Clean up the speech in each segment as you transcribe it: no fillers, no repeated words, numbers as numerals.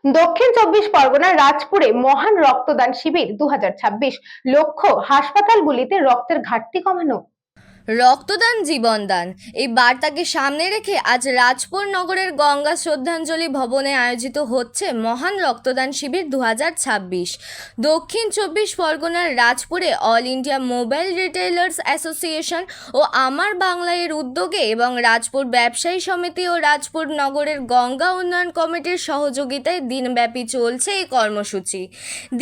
দক্ষিণ চব্বিশ পরগনার রাজপুরে মহান রক্তদান শিবির 2026 লক্ষ্য হাসপাতালগুলিতে রক্তের ঘাটতি কমানো। রক্তদান জীবনদান এই বার্তাকে সামনে রেখে আজ রাজপুর নগরের গঙ্গা শ্রদ্ধাঞ্জলি ভবনে আয়োজিত হচ্ছে মহান রক্তদান শিবির 2026। দক্ষিণ চব্বিশ পরগনার রাজপুরে all India mobile retailers association ও আমার বাংলা এর উদ্যোগে এবং রাজপুর ব্যবসায়ী সমিতি ও রাজপুর নগরের গঙ্গা উন্নয়ন কমিটির সহযোগিতায় দিনব্যাপী চলছে এই কর্মসূচি।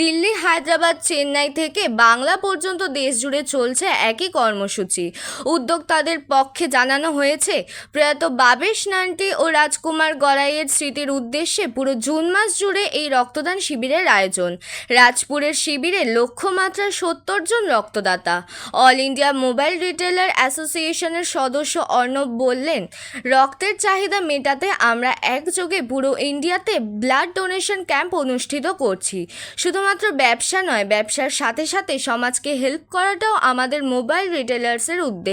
দিল্লি, হায়দ্রাবাদ, চেন্নাই থেকে বাংলা পর্যন্ত দেশ জুড়ে চলছে একই কর্মসূচি। উদ্যোক্তাদের পক্ষে জানানো হয়েছে, প্রয়াত বাবেশ নান্টি ও রাজকুমার গড়াইয়ের স্মৃতির উদ্দেশ্যে পুরো জুন মাস জুড়ে এই রক্তদান শিবিরের আয়োজন। রাজপুরের শিবিরে লক্ষ্যমাত্রা 70 জন রক্তদাতা। অল ইন্ডিয়া মোবাইল রিটেলার অ্যাসোসিয়েশনের সদস্য অর্ণব বললেন, রক্তের চাহিদা মেটাতে আমরা একযোগে পুরো ইন্ডিয়াতে ব্লাড ডোনেশন ক্যাম্প অনুষ্ঠিত করছি। শুধুমাত্র ব্যবসা নয়, ব্যবসার সাথে সাথে সমাজকে হেল্প করাটাও আমাদের মোবাইল রিটেলার্সের উদ্দেশ্য।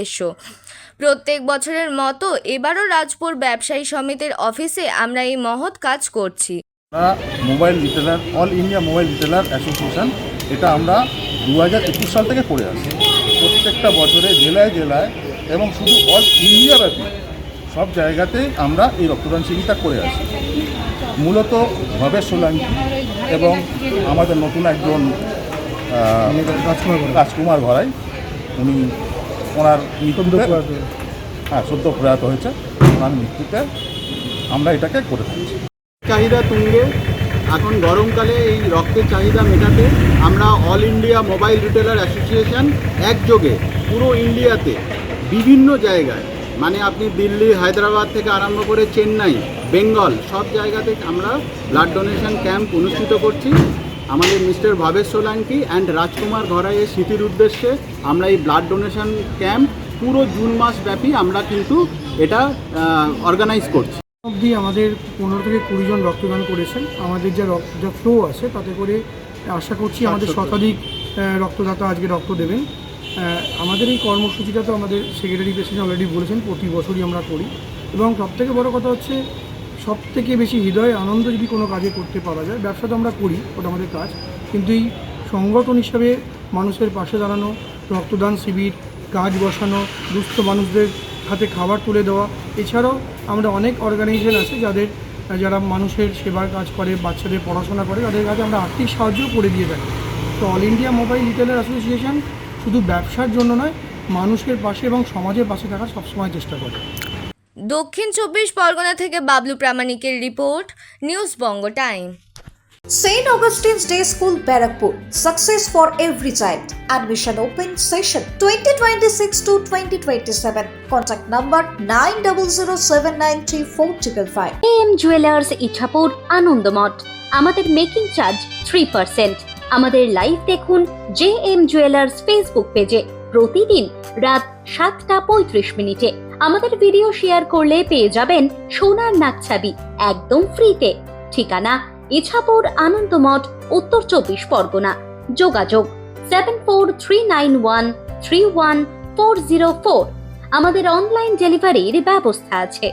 প্রত্যেক বছরের মতো এবারও রাজপুর ব্যবসায়ী সমিতির অফিসে আমরা এই মহৎ কাজ করছি। Mobile retailer all India mobile retailer association, এটা আমরা 2021 সাল থেকে করে আসছি। প্রত্যেকটা বছরে জেলায় জেলায় এবং শুধু অল ইন্ডিয়া ব্যাপী সব জায়গাতেই আমরা এই রক্তদান শিবিরটা করে আসি। মূলত ভবেশ সোলাঙ্কি এবং আমাদের নতুন একজন রাজকুমার ঘরাই, উনি ওনার মৃত্যুতে সদ্য প্রয়াত হয়েছে, ওনার মৃত্যুতে আমরা এটাকে করে থাকছি। চাহিদা তুঙ্গে এখন গরমকালে এই রক্তের চাহিদা মেটাতে আমরা all India mobile retailer association একযোগে পুরো ইন্ডিয়াতে বিভিন্ন জায়গায়, মানে আপনি দিল্লি, হায়দ্রাবাদ থেকে আরম্ভ করে চেন্নাই, বেঙ্গল সব জায়গাতে আমরা ব্লাড ডোনেশন ক্যাম্প অনুষ্ঠিত করছি। আমাদের মিস্টার ভবেশ সোলাঙ্কি অ্যান্ড রাজকুমার ঘরাইয়ের স্মৃতির উদ্দেশ্যে আমরা এই ব্লাড ডোনেশন ক্যাম্প পুরো জুন মাস ব্যাপী আমরা কিন্তু এটা অর্গানাইজ করছি। অবধি আমাদের 15 থেকে 20 জন রক্তদান করেছেন। আমাদের যা ফ্লো আছে তাতে করে আশা করছি আমাদের শতাধিক রক্তদাতা আজকে রক্ত দেবেন। আমাদের এই কর্মসূচিটা তো আমাদের সেক্রেটারি প্রেসিডেন্ট অলরেডি বলেছেন প্রতি বছরই আমরা করি, এবং সবথেকে বড় কথা হচ্ছে সবথেকে বেশি হৃদয় আনন্দ যদি কোনো কাজে করতে পারা যায়। ব্যবসা তো আমরা করি, ওটা আমাদের কাজ, কিন্তু এই সংগঠন হিসাবে মানুষের পাশে দাঁড়ানো, রক্তদান শিবির, কাজ বসানো, দুস্থ মানুষদের হাতে খাবার তুলে দেওয়া, এছাড়াও আমরা অনেক অর্গানাইজেশন আছে যারা মানুষের সেবার কাজ করে, বাচ্চাদের পড়াশোনা করে, তাদের কাছে আমরা আর্থিক সাহায্য করে দিয়ে থাকি। তো all India mobile retailer association শুধু ব্যবসার জন্য নয়, মানুষের পাশে এবং সমাজের পাশে থাকার সবসময় চেষ্টা করে। দক্ষিণ চব্বিশ পরগনা থেকে Bablu প্রামাণিকের report, news Banga time. St. Augustine's Day School, Barakpur. Success for every child. Admission open session 2026 to 2027. Contact number 9007934555. AM Jewelers Ichhapur, Anandamath. আমাদের মেকিং চার্জ 3%। আমাদের লাইভ দেখুন JM Jewelers ফেসবুক পেজে প্রতিদিন রাত 7:35 আমাদের ভিডিও শেয়ার করলে পেয়ে যাবেন সোনার নাকছাবি একদম ফ্রিতে। ঠিকানা ইছাপুর, আনন্দমঠ, উত্তর 24 পরগনা। যোগাযোগ 7439131404। আমাদের অনলাইন ডেলিভারির ব্যবস্থা আছে।